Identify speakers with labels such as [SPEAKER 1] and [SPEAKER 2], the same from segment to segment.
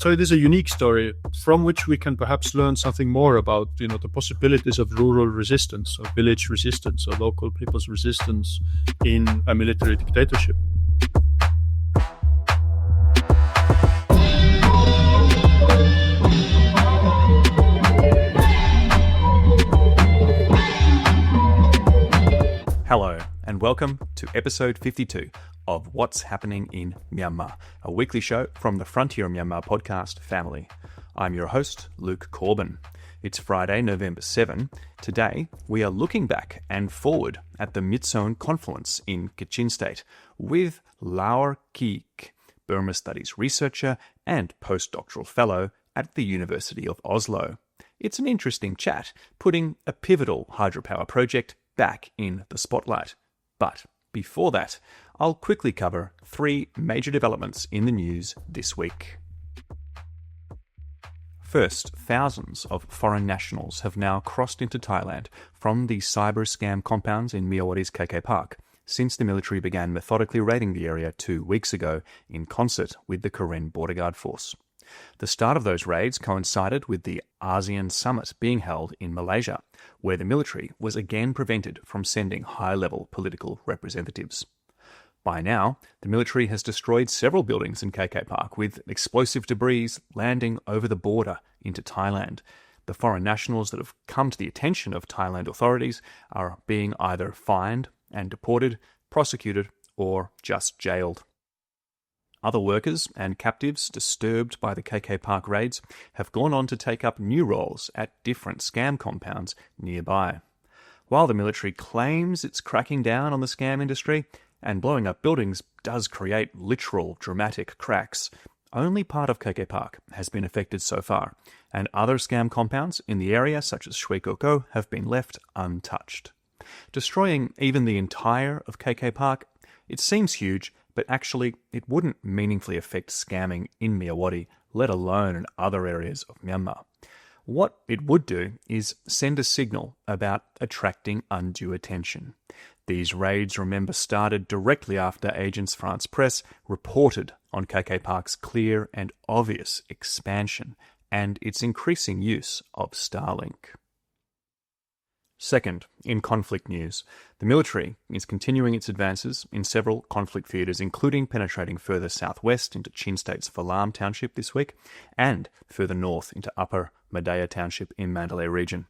[SPEAKER 1] So it is a unique story from which we can perhaps learn something more about, the possibilities of rural resistance, or village resistance, or local people's resistance in a military dictatorship.
[SPEAKER 2] Hello, and welcome to episode 52 of What's Happening in Myanmar, a weekly show from the Frontier Myanmar podcast family. I'm your host, Luke Corbin. It's Friday, November 7. Today, we are looking back and forward at the Myitsone confluence in Kachin State with Laur Kiik, Burma Studies researcher and postdoctoral fellow at the University of Oslo. It's an interesting chat, putting a pivotal hydropower project back in the spotlight. But before that, I'll quickly cover three major developments in the news this week. First, thousands of foreign nationals have now crossed into Thailand from the cyber scam compounds in Myaware's KK Park since the military began methodically raiding the area 2 weeks ago in concert with the Karen Border Guard Force. The start of those raids coincided with the ASEAN summit being held in Malaysia, where the military was again prevented from sending high-level political representatives. By now, the military has destroyed several buildings in KK Park, with explosive debris landing over the border into Thailand. The foreign nationals that have come to the attention of Thailand authorities are being either fined and deported, prosecuted, or just jailed. Other workers and captives disturbed by the KK Park raids have gone on to take up new roles at different scam compounds nearby. While the military claims it's cracking down on the scam industry, and blowing up buildings does create literal dramatic cracks, only part of KK Park has been affected so far, and other scam compounds in the area, such as Shui Koko, have been left untouched. Destroying even the entire of KK Park, it seems huge, but actually it wouldn't meaningfully affect scamming in Myawaddy, let alone in other areas of Myanmar. What it would do is send a signal about attracting undue attention. These raids, remember, started directly after Agence France Presse reported on KK Park's clear and obvious expansion and its increasing use of Starlink. Second, in conflict news, the military is continuing its advances in several conflict theatres, including penetrating further southwest into Chin State's Falam township this week and further north into Upper Madaya township in Mandalay region.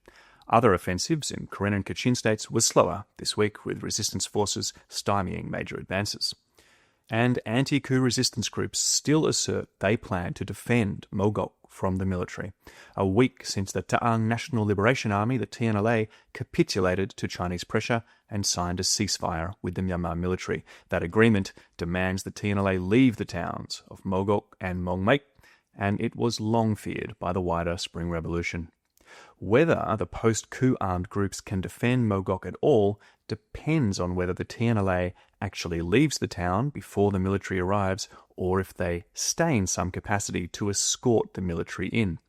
[SPEAKER 2] Other offensives in Karen and Kachin states were slower this week, with resistance forces stymieing major advances. And anti-coup resistance groups still assert they plan to defend Mogok from the military, a week since the Ta'ang National Liberation Army, the TNLA, capitulated to Chinese pressure and signed a ceasefire with the Myanmar military. That agreement demands the TNLA leave the towns of Mogok and Mongmek, and it was long feared by the wider Spring Revolution. Whether the post-coup armed groups can defend Mogok at all depends on whether the TNLA actually leaves the town before the military arrives, or if they stay in some capacity to escort the military in.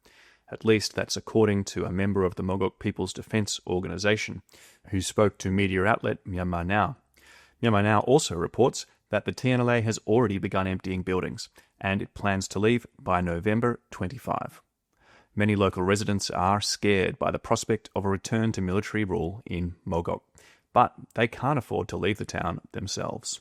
[SPEAKER 2] At least that's according to a member of the Mogok People's Defence Organisation, who spoke to media outlet Myanmar Now. Myanmar Now also reports that the TNLA has already begun emptying buildings, and it plans to leave by November 25. Many local residents are scared by the prospect of a return to military rule in Mogok, but they can't afford to leave the town themselves.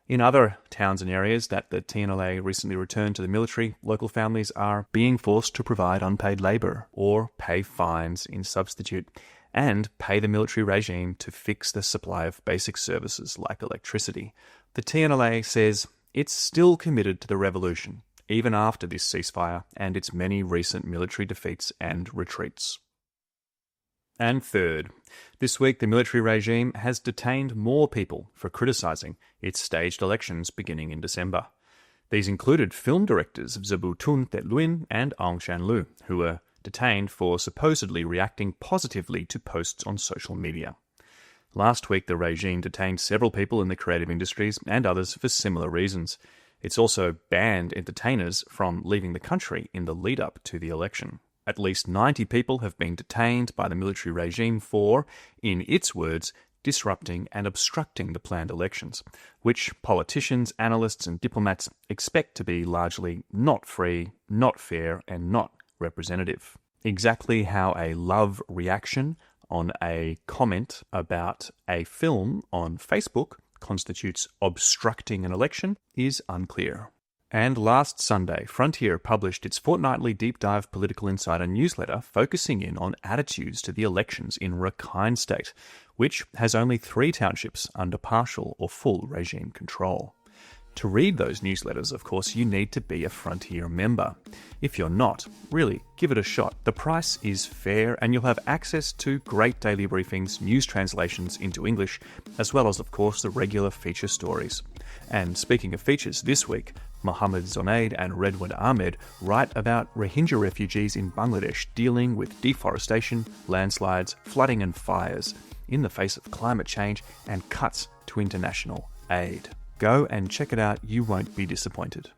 [SPEAKER 2] In other towns and areas that the TNLA recently returned to the military, local families are being forced to provide unpaid labour or pay fines in substitute, and pay the military regime to fix the supply of basic services like electricity. The TNLA says it's still committed to the revolution, even after this ceasefire and its many recent military defeats and retreats. And third, this week the military regime has detained more people for criticising its staged elections beginning in December. These included film directors Zabutun Tetluin and Aung San Suu, who were detained for supposedly reacting positively to posts on social media. Last week the regime detained several people in the creative industries and others for similar reasons. It's also banned entertainers from leaving the country in the lead-up to the election. At least 90 people have been detained by the military regime for, in its words, disrupting and obstructing the planned elections, which politicians, analysts and diplomats expect to be largely not free, not fair and not representative. Exactly how a love reaction on a comment about a film on Facebook constitutes obstructing an election is unclear. And last Sunday, Frontier published its fortnightly deep dive political insider newsletter focusing in on attitudes to the elections in Kachin State, which has only 3 townships under partial or full regime control. To read those newsletters, of course, you need to be a Frontier member. If you're not, really, give it a shot. The price is fair and you'll have access to great daily briefings, news translations into English, as well as, of course, the regular feature stories. And speaking of features, this week, Mohammed Zonaid and Redwood Ahmed write about Rohingya refugees in Bangladesh dealing with deforestation, landslides, flooding and fires in the face of climate change and cuts to international aid. Go and check it out, you won't be disappointed.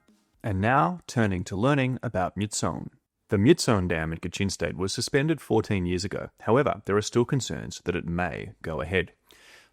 [SPEAKER 2] And now, turning to learning about Myitsone. The Myitsone Dam in Kachin State was suspended 14 years ago. However, there are still concerns that it may go ahead.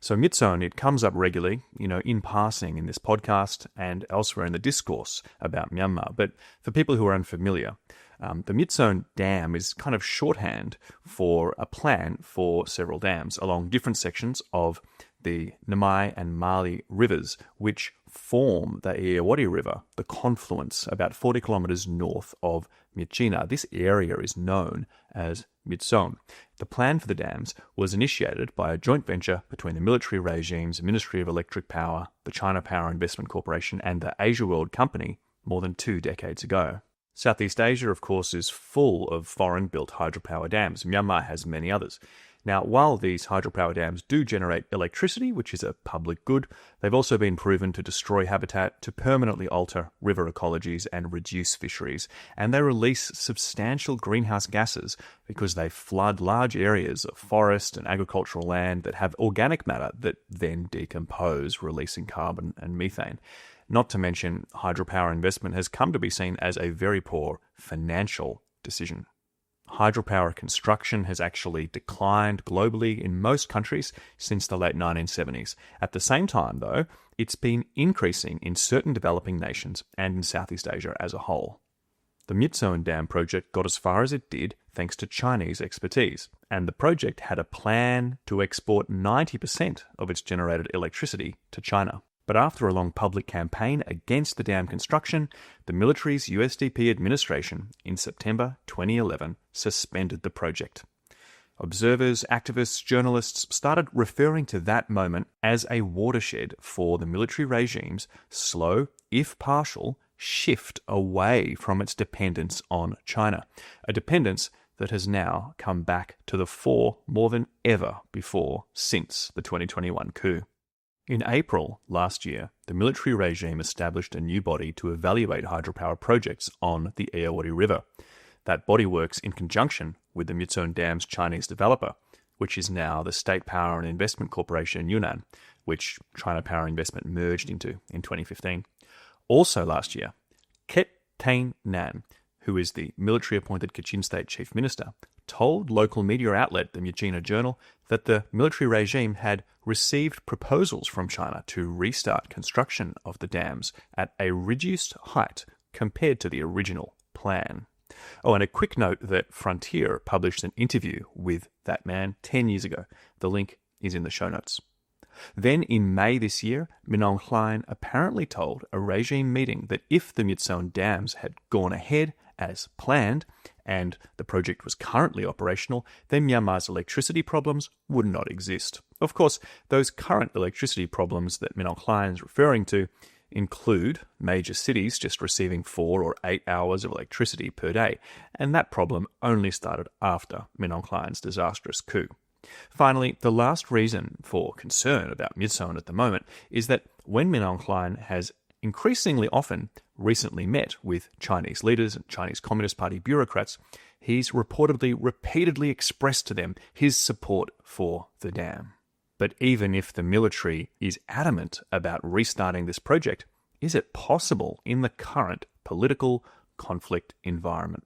[SPEAKER 2] So Myitsone, it comes up regularly, in passing in this podcast and elsewhere in the discourse about Myanmar. But for people who are unfamiliar, the Myitsone Dam is kind of shorthand for a plan for several dams along different sections of the Namai and Mali rivers, which form the Irrawaddy River, the confluence about 40 kilometres north of Myitsone. This area is known as Myitsone. The plan for the dams was initiated by a joint venture between the military regimes, the Ministry of Electric Power, the China Power Investment Corporation, and the Asia World Company more than 2 decades ago. Southeast Asia, of course, is full of foreign-built hydropower dams. Myanmar has many others. Now, while these hydropower dams do generate electricity, which is a public good, they've also been proven to destroy habitat, to permanently alter river ecologies and reduce fisheries, and they release substantial greenhouse gases because they flood large areas of forest and agricultural land that have organic matter that then decompose, releasing carbon and methane. Not to mention, hydropower investment has come to be seen as a very poor financial decision. Hydropower construction has actually declined globally in most countries since the late 1970s. At the same time, though, it's been increasing in certain developing nations and in Southeast Asia as a whole. The Myitsone Dam project got as far as it did thanks to Chinese expertise, and the project had a plan to export 90% of its generated electricity to China. But after a long public campaign against the dam construction, the military's USDP administration in September 2011 suspended the project. Observers, activists, journalists started referring to that moment as a watershed for the military regime's slow, if partial, shift away from its dependence on China, a dependence that has now come back to the fore more than ever before since the 2021 coup. In April last year, the military regime established a new body to evaluate hydropower projects on the Irrawaddy River. That body works in conjunction with the Myitsone Dam's Chinese developer, which is now the State Power and Investment Corporation Yunnan, which China Power Investment merged into in 2015. Also last year, Ket Tain Nan, who is the military-appointed Kachin State Chief Minister, told local media outlet the Myitsone Journal that the military regime had received proposals from China to restart construction of the dams at a reduced height compared to the original plan. Oh, and a quick note that Frontier published an interview with that man 10 years ago. The link is in the show notes. Then in May this year, Min Aung Hlaing apparently told a regime meeting that if the Myitsone dams had gone ahead as planned, and the project was currently operational, then Myanmar's electricity problems would not exist. Of course, those current electricity problems that Min Aung Hlaing is referring to include major cities just receiving 4 or 8 hours of electricity per day, and that problem only started after Min Aung Hlaing's disastrous coup. Finally, the last reason for concern about Myitsone at the moment is that when Min Aung Hlaing has increasingly often recently met with Chinese leaders and Chinese Communist Party bureaucrats, he's reportedly repeatedly expressed to them his support for the dam. But even if the military is adamant about restarting this project, is it possible in the current political conflict environment?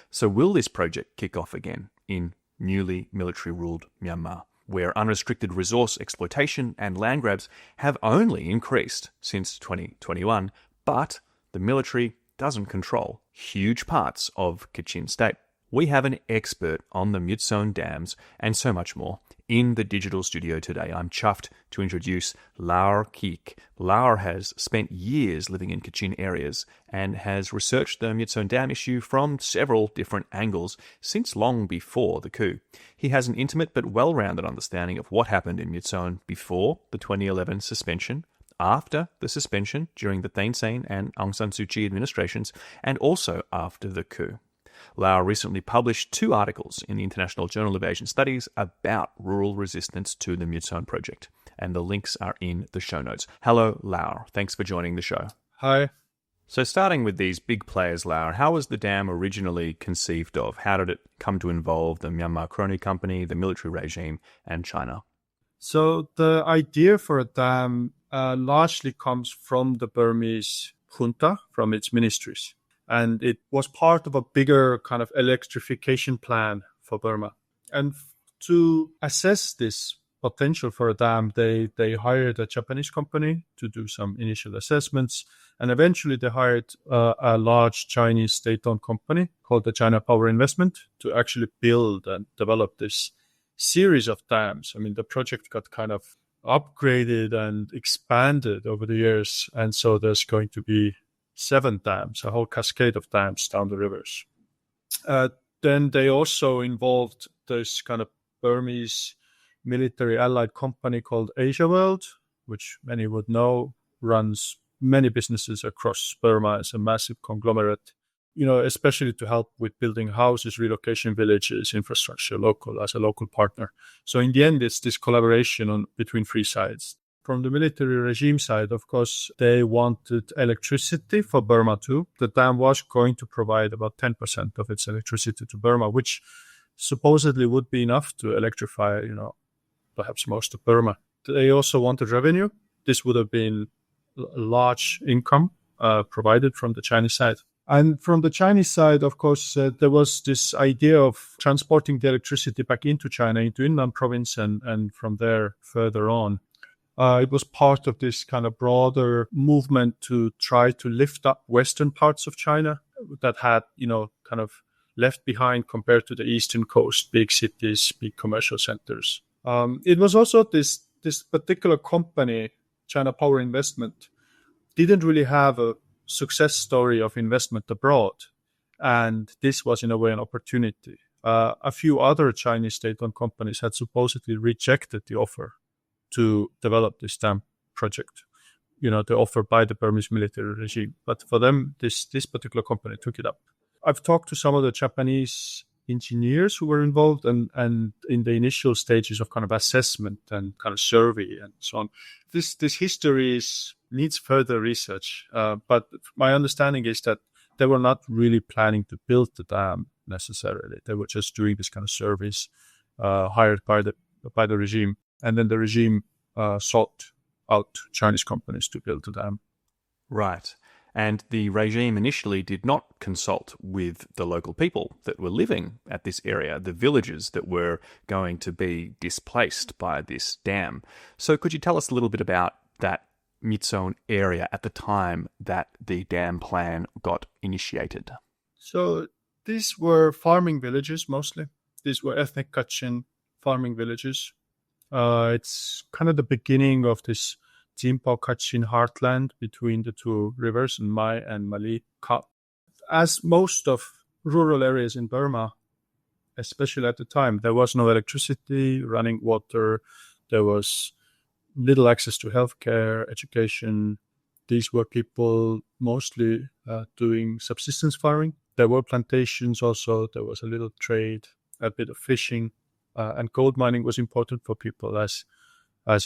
[SPEAKER 2] So will this project kick off again in newly military-ruled Myanmar? where unrestricted resource exploitation and land grabs have only increased since 2021, but the military doesn't control huge parts of Kachin State. We have an expert on the Myitsone dams and so much more in the digital studio today. I'm chuffed to introduce Laur Kiik. Laur has spent years living in Kachin areas and has researched the Myitsone dam issue from several different angles since long before the coup. He has an intimate but well-rounded understanding of what happened in Myitsone before the 2011 suspension, after the suspension during the Thein Sein and Aung San Suu Kyi administrations, and also after the coup. Laur recently published 2 articles in the International Journal of Asian Studies about rural resistance to the Myitsone project, and the links are in the show notes. Hello, Laur. Thanks for joining the show.
[SPEAKER 1] Hi.
[SPEAKER 2] So starting with these big players, Laur, how was the dam originally conceived of? How did it come to involve the Myanmar crony company, the military regime, and China?
[SPEAKER 1] So the idea for a dam largely comes from the Burmese junta, from its ministries. And it was part of a bigger kind of electrification plan for Burma. And to assess this potential for a dam, they hired a Japanese company to do some initial assessments. And eventually they hired a large Chinese state-owned company called the China Power Investment to actually build and develop this series of dams. I mean, the project got kind of upgraded and expanded over the years. And so there's going to be 7 dams, a whole cascade of dams down the rivers. Then they also involved this kind of Burmese military allied company called Asia World, which many would know runs many businesses across Burma as a massive conglomerate, especially to help with building houses, relocation villages, infrastructure, as a local partner. So in the end, it's this collaboration between 3 sides. From the military regime side, of course, they wanted electricity for Burma too. The dam was going to provide about 10% of its electricity to Burma, which supposedly would be enough to electrify, perhaps most of Burma. They also wanted revenue. This would have been a large income provided from the Chinese side. And from the Chinese side, of course, there was this idea of transporting the electricity back into China, into Yunnan province, and from there further on. It was part of this kind of broader movement to try to lift up western parts of China that had, kind of left behind compared to the eastern coast, big cities, big commercial centers. It was also this particular company, China Power Investment, didn't really have a success story of investment abroad. And this was, in a way, an opportunity. A few other Chinese state-owned companies had supposedly rejected the offer to develop this dam project, the offer by the Burmese military regime. But for them, this particular company took it up. I've talked to some of the Japanese engineers who were involved and in the initial stages of kind of assessment and kind of survey and so on. This history needs further research. But my understanding is that they were not really planning to build the dam necessarily. They were just doing this kind of surveys hired by the regime. And then the regime sought out Chinese companies to build the dam.
[SPEAKER 2] Right. And the regime initially did not consult with the local people that were living at this area, the villages that were going to be displaced by this dam. So could you tell us a little bit about that Myitsone area at the time that the dam plan got initiated? So
[SPEAKER 1] these were farming villages mostly. These were ethnic Kachin farming villages. It's kind of the beginning of this Jimpo Kachin heartland between the 2 rivers, Mai and Mali Cup. As most of rural areas in Burma, especially at the time, there was no electricity, running water, there was little access to healthcare, education. These were people mostly doing subsistence farming. There were plantations also, there was a little trade, a bit of fishing. And gold mining was important for people as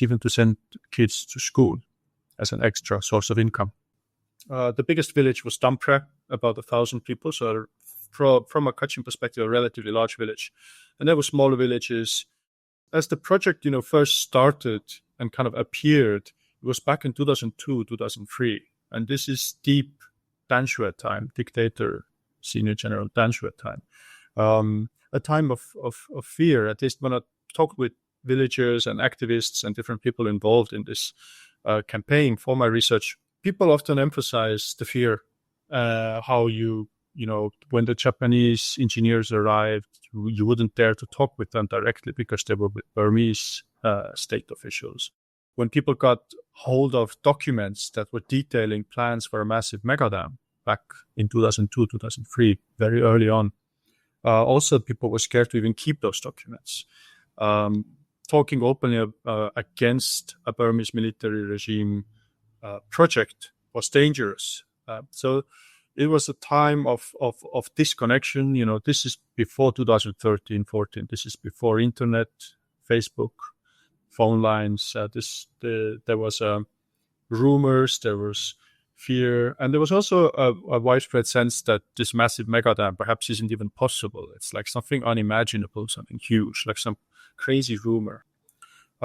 [SPEAKER 1] even to send kids to school as an extra source of income. The biggest village was Dampre, about 1,000 people. So from a Kachin perspective, a relatively large village. And there were smaller villages. As the project, first started and kind of appeared, it was back in 2002, 2003. And this is deep Dan Shue time, dictator, senior general Dan Shue time. A time of fear. At least when I talked with villagers and activists and different people involved in this campaign for my research, people often emphasize the fear, how when the Japanese engineers arrived, you wouldn't dare to talk with them directly because they were with Burmese state officials. When people got hold of documents that were detailing plans for a massive megadam back in 2002, 2003, very early on, also people were scared to even keep those documents. Talking openly against a Burmese military regime project was dangerous. So it was a time of disconnection. This is before 2013, 14. This is before internet, Facebook, phone lines. There was rumors, there was fear, and there was also a widespread sense that this massive megadam perhaps isn't even possible. It's like something unimaginable, something huge, like some crazy rumor.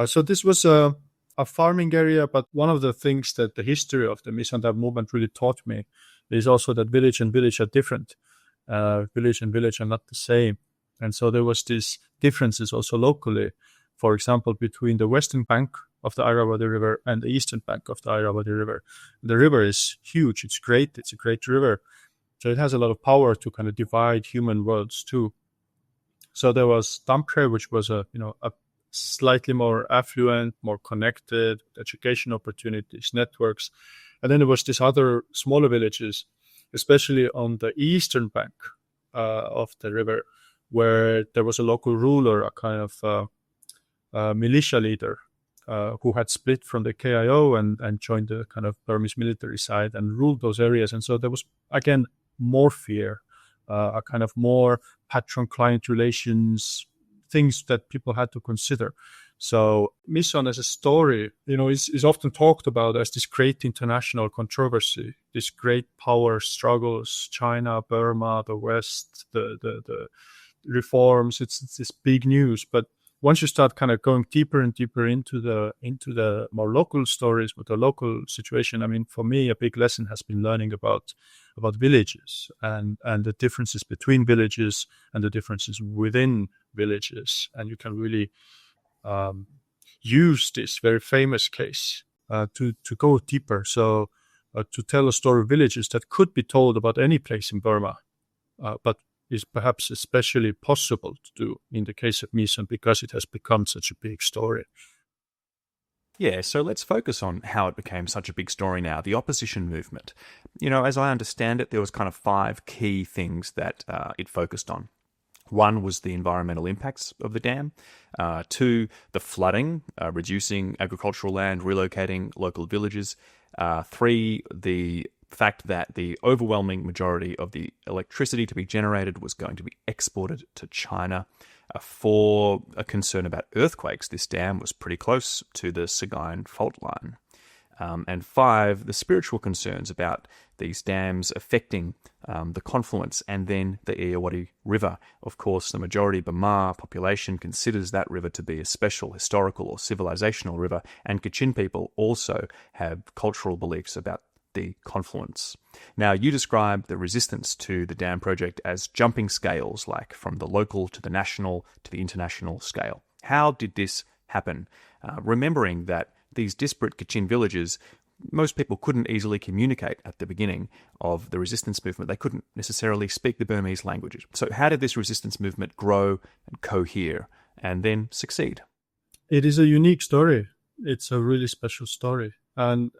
[SPEAKER 1] So this was a farming area, but one of the things that the history of the Myitsone movement really taught me is also that village and village are different. Village and village are not the same. And so there was these differences also locally, for example, between the western bank of the Irrawaddy River and the eastern bank of the Irrawaddy River. The river is huge. It's great. It's a great river. So it has a lot of power to kind of divide human worlds too. So there was Tampere, which was a slightly more affluent, more connected, education opportunities, networks. And then there was these other smaller villages, especially on the eastern bank of the river, where there was a local ruler, a kind of militia leader who had split from the KIO and joined the kind of Burmese military side and ruled those areas. And so there was, again, more fear, a kind of more patron-client relations, things that people had to consider. So Myitsone as a story, is often talked about as this great international controversy, this great power struggles, China, Burma, the West, the reforms. It's this big news. But once you start kind of going deeper and deeper into the more local stories with the local situation, I mean, for me, a big lesson has been learning about villages and the differences between villages and the differences within villages. And you can really use this very famous case to go deeper. So to tell a story of villages that could be told about any place in Burma, but is perhaps especially possible to do in the case of Myitsone because it has become such a big story.
[SPEAKER 2] Yeah, so let's focus on how it became such a big story now, the opposition movement. As I understand it, there was kind of 5 key things that it focused on. 1 was the environmental impacts of the dam. 2, the flooding, reducing agricultural land, relocating local villages. 3, the fact that the overwhelming majority of the electricity to be generated was going to be exported to China. 4, a concern about earthquakes. This dam was pretty close to the Sagaing fault line. And 5, the spiritual concerns about these dams affecting the confluence and then the Irrawaddy River. Of course, the majority Burma population considers that river to be a special historical or civilizational river, and Kachin people also have cultural beliefs about the confluence. Now, you describe the resistance to the dam project as jumping scales, like from the local to the national to the international scale. How did this happen? Remembering that these disparate Kachin villages, most people couldn't easily communicate at the beginning of the resistance movement. They couldn't necessarily speak the Burmese languages. So how did this resistance movement grow and cohere and then succeed?
[SPEAKER 1] It is a unique story. It's a really special story. And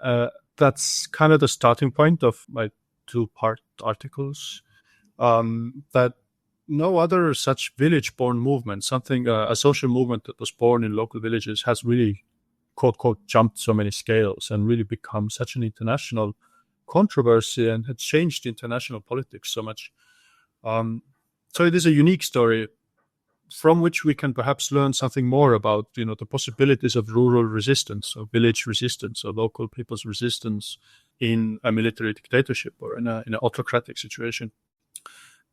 [SPEAKER 1] that's kind of the starting point of my 2-part articles, that no other such village-born movement, a social movement that was born in local villages, has really, quote, quote, jumped so many scales and really become such an international controversy and had changed international politics so much. So it is a unique story from which we can perhaps learn something more about, the possibilities of rural resistance, or village resistance, or local people's resistance in a military dictatorship or in an autocratic situation.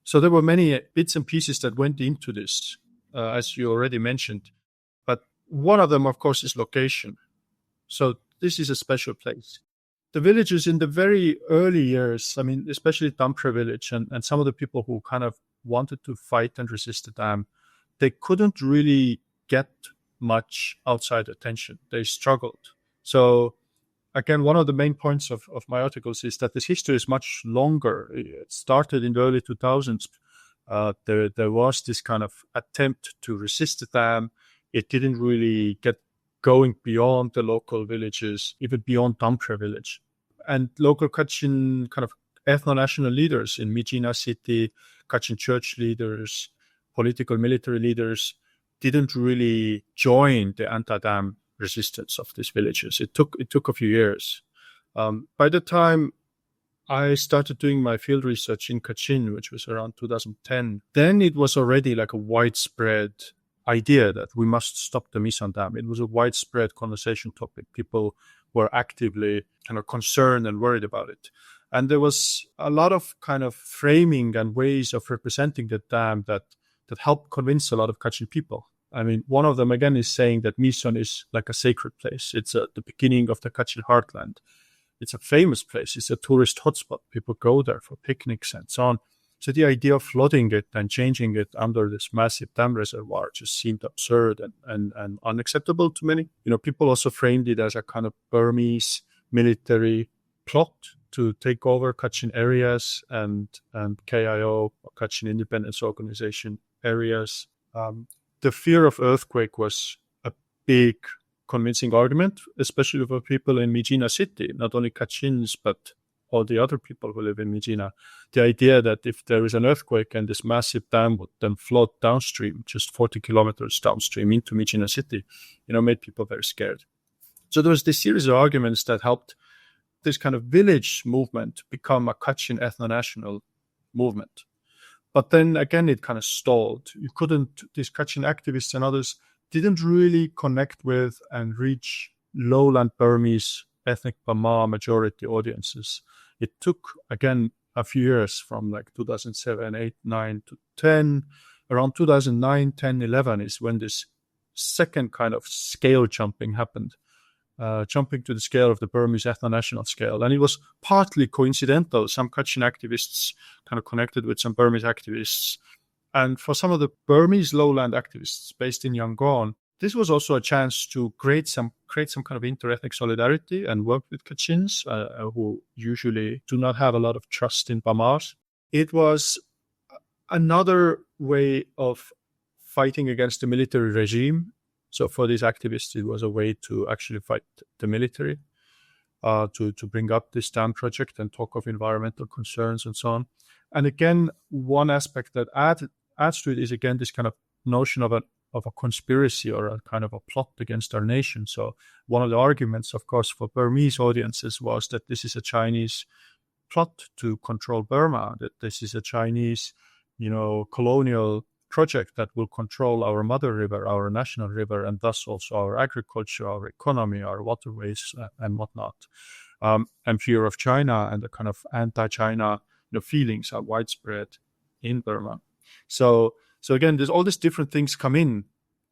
[SPEAKER 1] So there were many bits and pieces that went into this, as you already mentioned. But one of them, of course, is location. So this is a special place. The villages in the very early years, I mean, especially Tampere village and some of the people who kind of wanted to fight and resist the dam, they couldn't really get much outside attention. They struggled. So again, one of the main points of my articles is that this history is much longer. It started in the early 2000s. There was this kind of attempt to resist the dam. It didn't really get going beyond the local villages, even beyond Tampere village. And local Kachin kind of ethno-national leaders in Myitsone city, Kachin church leaders, political military leaders didn't really join the anti-dam resistance of these villages. It took a few years. By the time I started doing my field research in Kachin, which was around 2010, then it was already like a widespread idea that we must stop the Myitsone dam. It was a widespread conversation topic. People were actively kind of concerned and worried about it. And there was a lot of kind of framing and ways of representing the dam that helped convince a lot of Kachin people. I mean, one of them, again, is saying that Myitsone is like a sacred place. It's the beginning of the Kachin heartland. It's a famous place. It's a tourist hotspot. People go there for picnics and so on. So the idea of flooding it and changing it under this massive dam reservoir just seemed absurd and unacceptable to many. You know, people also framed it as a kind of Burmese military plot to take over Kachin areas and KIO, or Kachin Independence Organization areas. The fear of earthquake was a big convincing argument, especially for people in Myitsone city, not only Kachins, but all the other people who live in Myitsone. The idea that if there is an earthquake and this massive dam would then flood downstream, just 40 kilometers downstream into Myitsone city, you know, made people very scared. So there was this series of arguments that helped this kind of village movement become a Kachin ethno-national movement. But then again, it kind of stalled. You couldn't, these Kachin activists and others didn't really connect with and reach lowland Burmese ethnic Burma majority audiences. It took, again, a few years from like 2007, 8, 9 to 10. Around 2009, 10, 11 is when this second kind of scale jumping happened. Jumping to the scale of the Burmese ethno-national scale. And it was partly coincidental. Some Kachin activists kind of connected with some Burmese activists. And for some of the Burmese lowland activists based in Yangon, this was also a chance to create some kind of inter-ethnic solidarity and work with Kachins who usually do not have a lot of trust in Burmars. It was another way of fighting against the military regime. So for these activists, it was a way to actually fight the military, to bring up this dam project and talk of environmental concerns and so on. And again, one aspect that adds to it is, again, this kind of notion of a conspiracy or a kind of a plot against our nation. So one of the arguments, of course, for Burmese audiences was that this is a Chinese plot to control Burma, that this is a Chinese, colonial project that will control our mother river, our national river, and thus also our agriculture, our economy, our waterways, and whatnot. And fear of China and the kind of anti-China feelings are widespread in Burma. So again, there's all these different things come in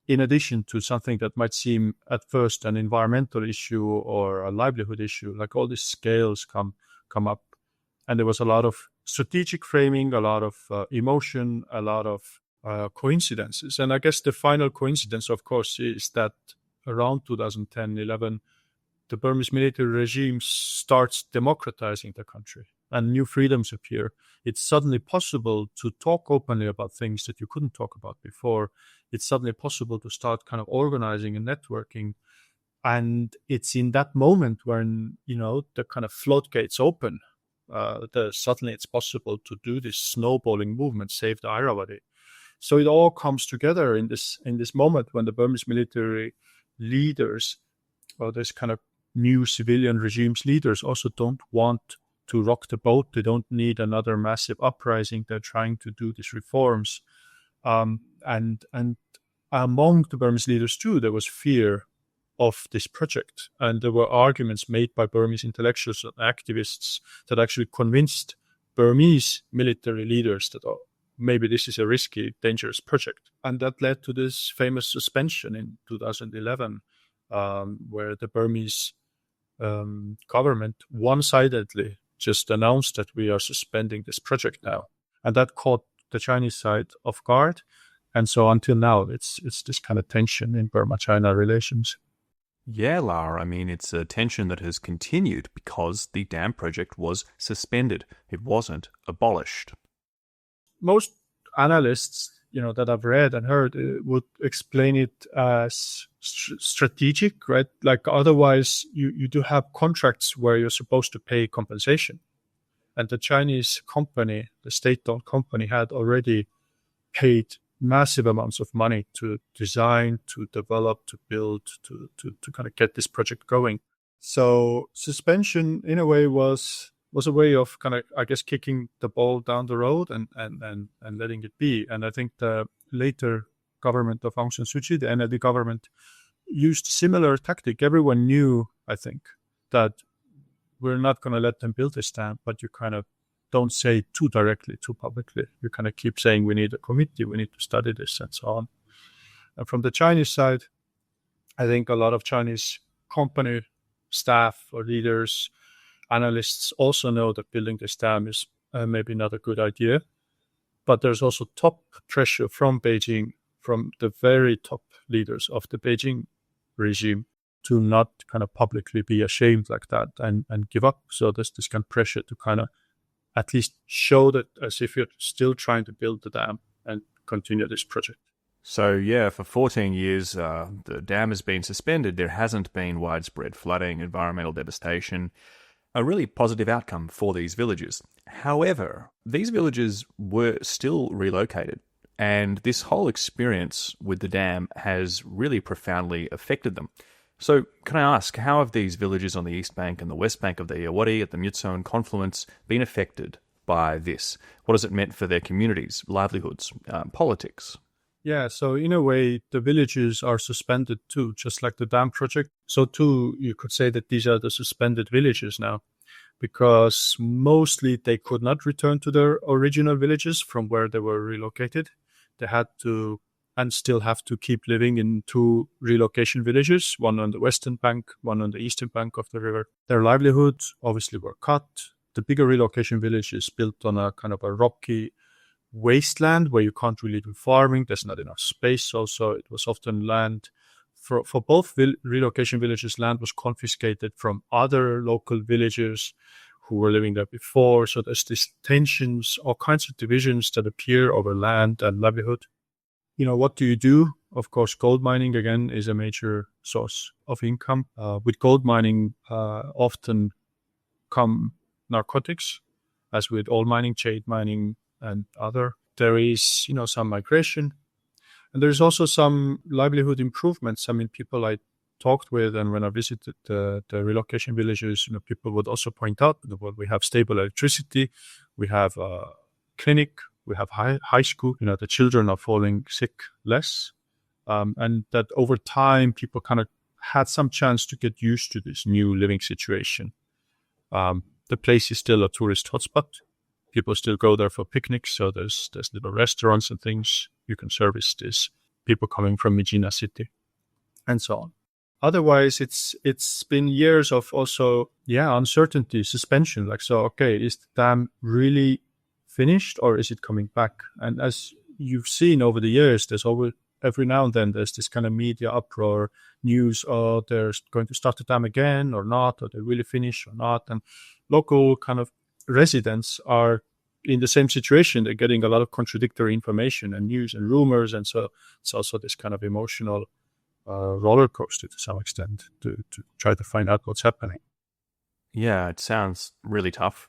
[SPEAKER 1] addition to something that might seem at first an environmental issue or a livelihood issue. Like all these scales come up, and there was a lot of strategic framing, a lot of emotion, a lot of coincidences. And I guess the final coincidence, of course, is that around 2010-11, the Burmese military regime starts democratizing the country and new freedoms appear. It's suddenly possible to talk openly about things that you couldn't talk about before. It's suddenly possible to start kind of organizing and networking. And it's in that moment when, the kind of floodgates open, suddenly it's possible to do this snowballing movement, save the Irrawaddy. So it all comes together in this moment when the Burmese military leaders, or this kind of new civilian regime's leaders, also don't want to rock the boat. They don't need another massive uprising. They're trying to do these reforms. And among the Burmese leaders too, there was fear of this project. And there were arguments made by Burmese intellectuals and activists that actually convinced Burmese military leaders that, maybe this is a risky, dangerous project. And that led to this famous suspension in 2011, where the Burmese government one-sidedly just announced that we are suspending this project now. And that caught the Chinese side off guard. And so until now, it's this kind of tension in Burma-China relations.
[SPEAKER 2] Yeah, Laur, I mean, it's a tension that has continued because the dam project was suspended. It wasn't abolished.
[SPEAKER 1] Most analysts, that I've read and heard would explain it as strategic, right? Like otherwise, you do have contracts where you're supposed to pay compensation. And the Chinese company, the state-owned company, had already paid massive amounts of money to design, to develop, to build, to kind of get this project going. So suspension, in a way, was a way of kind of, I guess, kicking the ball down the road and letting it be. And I think the later government of Aung San Suu Kyi, the NLD government, used similar tactic. Everyone knew, I think, that we're not going to let them build this dam, but you kind of don't say too directly, too publicly. You kind of keep saying we need a committee, we need to study this, and so on. And from the Chinese side, I think a lot of Chinese company staff or leaders, analysts also know that building this dam is maybe not a good idea. But there's also top pressure from Beijing, from the very top leaders of the Beijing regime, to not kind of publicly be ashamed like that and give up. So there's this kind of pressure to kind of at least show that as if you're still trying to build the dam and continue this project.
[SPEAKER 2] So, yeah, for 14 years, the dam has been suspended. There hasn't been widespread flooding, environmental devastation, a really positive outcome for these villages. However, these villages were still relocated, and this whole experience with the dam has really profoundly affected them. So, can I ask, how have these villages on the east bank and the west bank of the Irrawaddy at the Myitsone confluence been affected by this? What has it meant for their communities, livelihoods, politics?
[SPEAKER 1] Yeah, so in a way, the villages are suspended too, just like the dam project. So too, you could say that these are the suspended villages now, because mostly they could not return to their original villages from where they were relocated. They had to and still have to keep living in two relocation villages, one on the western bank, one on the eastern bank of the river. Their livelihoods obviously were cut. The bigger relocation village is built on a kind of a rocky wasteland where you can't really do farming. There's not enough space also. It was often land. For both relocation villages, land was confiscated from other local villagers who were living there before. So there's these tensions, all kinds of divisions that appear over land and livelihood. What do you do? Of course, gold mining, again, is a major source of income. With gold mining, often come narcotics, as with oil mining, jade mining, and other. There is, some migration. And there's also some livelihood improvements. I mean, people I talked with, and when I visited the relocation villages, people would also point out that we have stable electricity, we have a clinic, we have high school, the children are falling sick less. And that over time, people kind of had some chance to get used to this new living situation. The place is still a tourist hotspot. People still go there for picnics. So there's little restaurants and things. You can service this. People coming from Myitsone city and so on. Otherwise, it's been years of also, uncertainty, suspension. Like, so, okay, is the dam really finished or is it coming back? And as you've seen over the years, there's always, every now and then, there's this kind of media uproar, news, they're going to start the dam again or not, or they really finish or not. And local kind of residents are in the same situation. They're getting a lot of contradictory information and news and rumors. And so it's also this kind of emotional roller coaster to some extent to try to find out what's happening.
[SPEAKER 2] Yeah, it sounds really tough.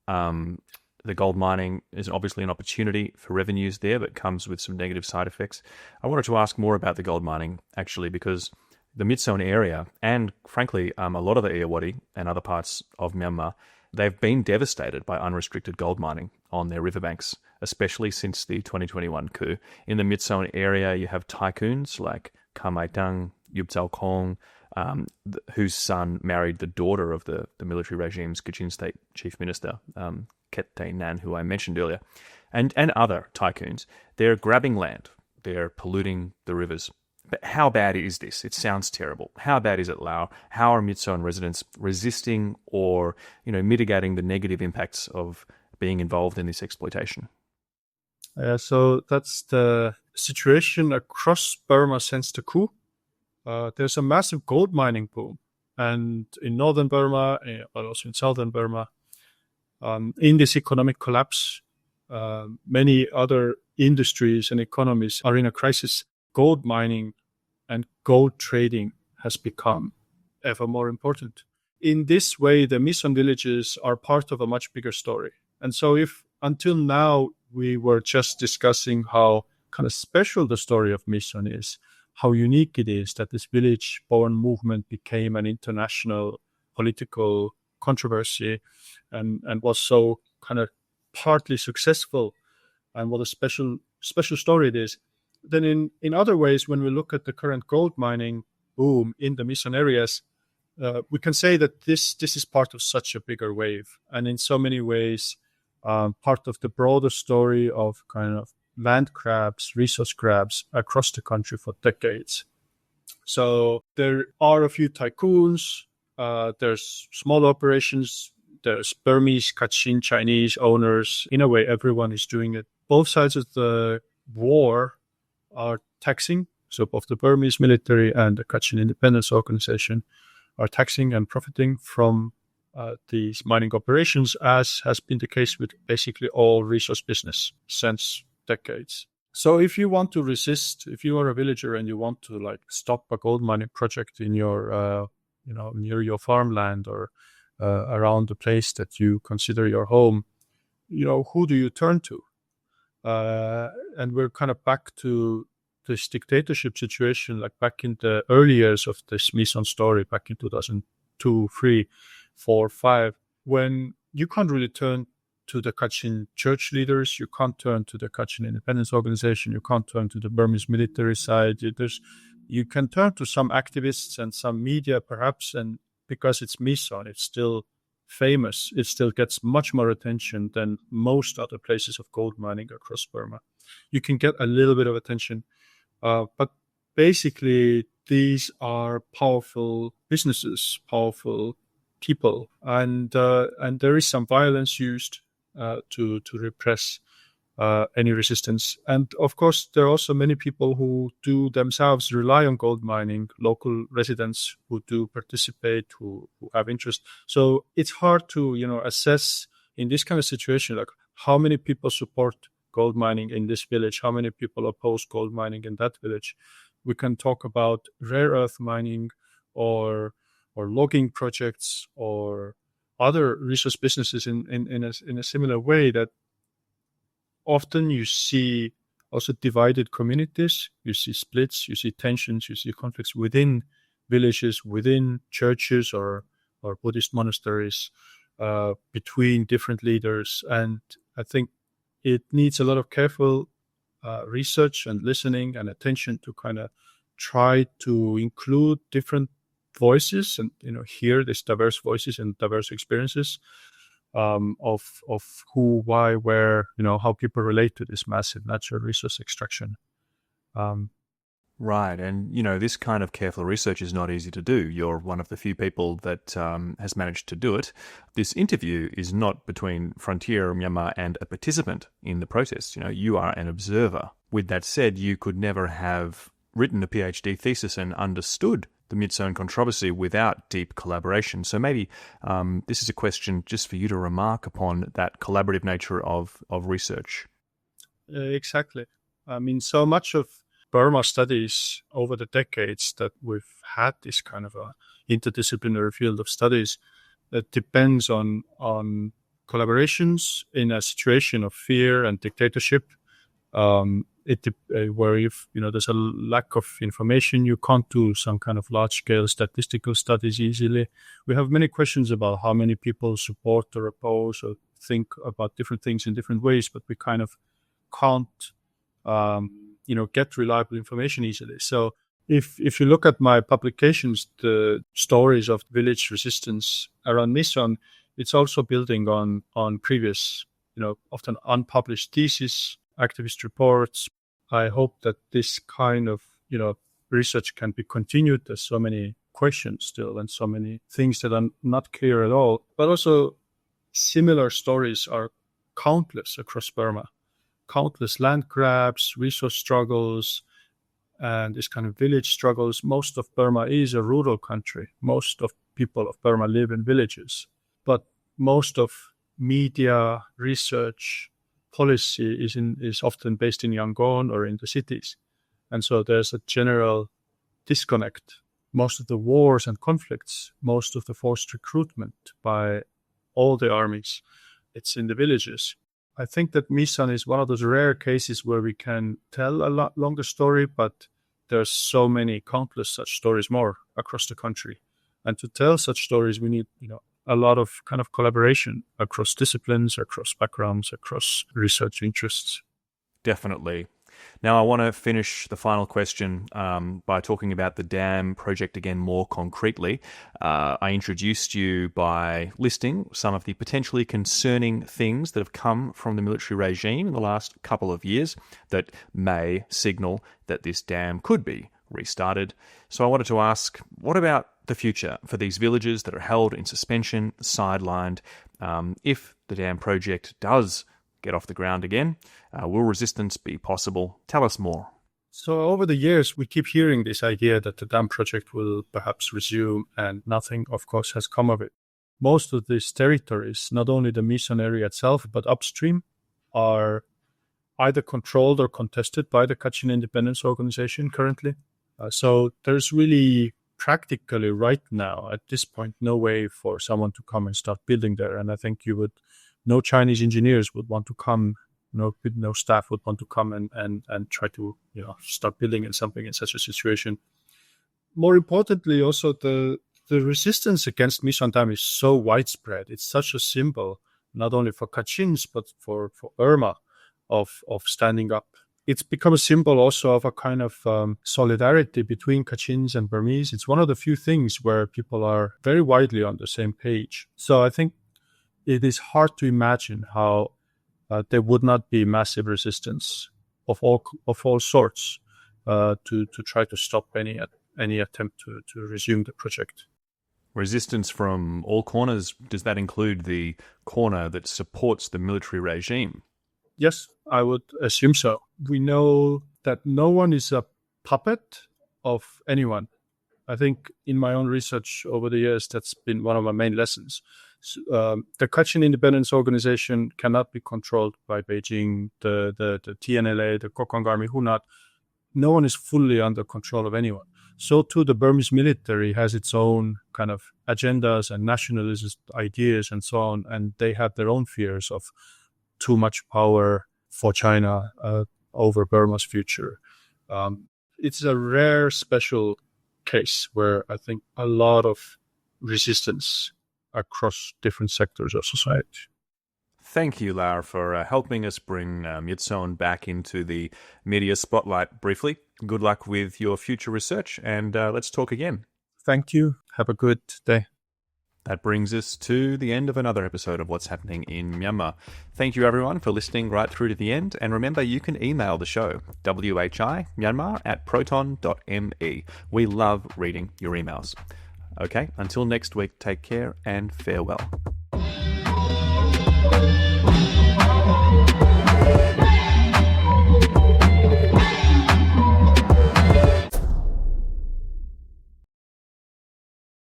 [SPEAKER 2] The gold mining is obviously an opportunity for revenues there, but comes with some negative side effects. I wanted to ask more about the gold mining, actually, because the Myitsone area, and frankly, a lot of the Irrawaddy and other parts of Myanmar, they've been devastated by unrestricted gold mining on their riverbanks, especially since the 2021 coup. In the Myitsone area, you have tycoons like Kamaitang, Yubzao Kong, whose son married the daughter of the military regime's Kachin State chief minister, Kette Nan, who I mentioned earlier, and other tycoons. They're grabbing land. They're polluting the rivers. But how bad is this? It sounds terrible. How bad is it, Laur? How are Myitsone residents resisting or, mitigating the negative impacts of being involved in this exploitation?
[SPEAKER 1] So that's the situation across Burma since the coup. There's a massive gold mining boom, and in northern Burma, but also in southern Burma. In this economic collapse, many other industries and economies are in a crisis. Gold mining and gold trading has become ever more important. In this way, the Myitsone villages are part of a much bigger story. And so if until now we were just discussing how kind of special the story of Myitsone is, how unique it is that this village-born movement became an international political controversy and was so kind of partly successful, and what a special story it is. Then in other ways, when we look at the current gold mining boom in the Myitsone areas, we can say that this is part of such a bigger wave, and in so many ways, part of the broader story of kind of land grabs, resource grabs across the country for decades. So there are a few tycoons, there's small operations, there's Burmese, Kachin, Chinese owners. In a way, everyone is doing it. Both sides of the war are taxing. So both the Burmese military and the Kachin Independence Organization are taxing and profiting from these mining operations, as has been the case with basically all resource business since decades. So if you want to resist, if you are a villager and you want to like stop a gold mining project in your, near your farmland or around the place that you consider your home, who do you turn to? And we're kind of back to this dictatorship situation, like back in the early years of this Myitsone story, back in 2002, 3, 4, 5, when you can't really turn to the Kachin church leaders, you can't turn to the Kachin Independence Organization, you can't turn to the Burmese military side. You can turn to some activists and some media, perhaps, and because it's Myitsone, it's still famous. It still gets much more attention than most other places of gold mining across Burma. You can get a little bit of attention, but basically these are powerful businesses, powerful people, and there is some violence used to repress any resistance. And of course, there are also many people who do themselves rely on gold mining, local residents who do participate, who have interest. So it's hard to, assess in this kind of situation, like how many people support gold mining in this village, how many people oppose gold mining in that village. We can talk about rare earth mining or logging projects or other resource businesses in a similar way, that often you see also divided communities, you see splits, you see tensions, you see conflicts within villages, within churches or Buddhist monasteries, between different leaders. And I think it needs a lot of careful research and listening and attention to kind of try to include different voices and, hear these diverse voices and diverse experiences of who, why, where, how people relate to this massive natural resource extraction.
[SPEAKER 2] Right, and this kind of careful research is not easy to do. You're one of the few people that has managed to do it. This interview is not between Frontier Myanmar and a participant in the protest. You are an observer. With that said, you could never have written a PhD thesis and understood the Myitsone controversy without deep collaboration. So maybe this is a question just for you to remark upon that collaborative nature of research.
[SPEAKER 1] Exactly. I mean, so much of Burma studies over the decades that we've had this kind of a interdisciplinary field of studies that depends on collaborations in a situation of fear and dictatorship. Where if there's a lack of information, you can't do some kind of large-scale statistical studies easily. We have many questions about how many people support or oppose or think about different things in different ways, but we kind of can't get reliable information easily. So if you look at my publications, the stories of village resistance around Myitsone, it's also building on previous, often unpublished theses, activist reports. I hope that this kind of, research can be continued. There's so many questions still and so many things that are not clear at all. But also similar stories are countless across Burma. countless land grabs, resource struggles, and this kind of village struggles. Most of Burma is a rural country. Most of people of Burma live in villages. But most of media, research, policy is often based in Yangon or in the cities. And so there's a general disconnect. Most of the wars and conflicts, most of the forced recruitment by all the armies, it's in the villages. I think that Myitsone is one of those rare cases where we can tell a lot longer story, but there's so many, countless such stories more across the country. And to tell such stories, we need, a lot of kind of collaboration across disciplines, across backgrounds, across research interests.
[SPEAKER 2] Definitely. Now, I want to finish the final question by talking about the dam project again more concretely. I introduced you by listing some of the potentially concerning things that have come from the military regime in the last couple of years that may signal that this dam could be restarted. So I wanted to ask, what about the future for these villages that are held in suspension, sidelined? If the dam project does get off the ground again, will resistance be possible? Tell us more.
[SPEAKER 1] So over the years, we keep hearing this idea that the dam project will perhaps resume, and nothing, of course, has come of it. Most of these territories, not only the Myitsone area itself, but upstream, are either controlled or contested by the Kachin Independence Organization currently. So there's really practically right now, at this point, no way for someone to come and start building there. And I think no Chinese engineers would want to come, no staff would want to come and try to start building in something in such a situation. More importantly, also the resistance against Myitsone Dam is so widespread. It's such a symbol, not only for Kachins, but for Burma of standing up. It's become a symbol also of a kind of solidarity between Kachins and Burmese. It's one of the few things where people are very widely on the same page. So I think it is hard to imagine how there would not be massive resistance of all sorts to try to stop any attempt to resume the project.
[SPEAKER 2] Resistance from all corners, does that include the corner that supports the military regime?
[SPEAKER 1] Yes, I would assume so. We know that no one is a puppet of anyone. I think in my own research over the years, that's been one of my main lessons. The Kachin Independence Organization cannot be controlled by Beijing, the TNLA, the Kokang Army, Hunat. No one is fully under control of anyone. So too, the Burmese military has its own kind of agendas and nationalist ideas and so on, and they have their own fears of too much power for China over Burma's future. It's a rare, special case where I think a lot of resistance across different sectors of society.
[SPEAKER 2] Thank you, Laur, for helping us bring Myitsone back into the media spotlight briefly. Good luck with your future research, and let's talk again.
[SPEAKER 1] Thank you. Have a good day.
[SPEAKER 2] That brings us to the end of another episode of What's Happening in Myanmar. Thank you, everyone, for listening right through to the end. And remember, you can email the show, whimyanmar@proton.me. We love reading your emails. Okay, until next week, take care and farewell.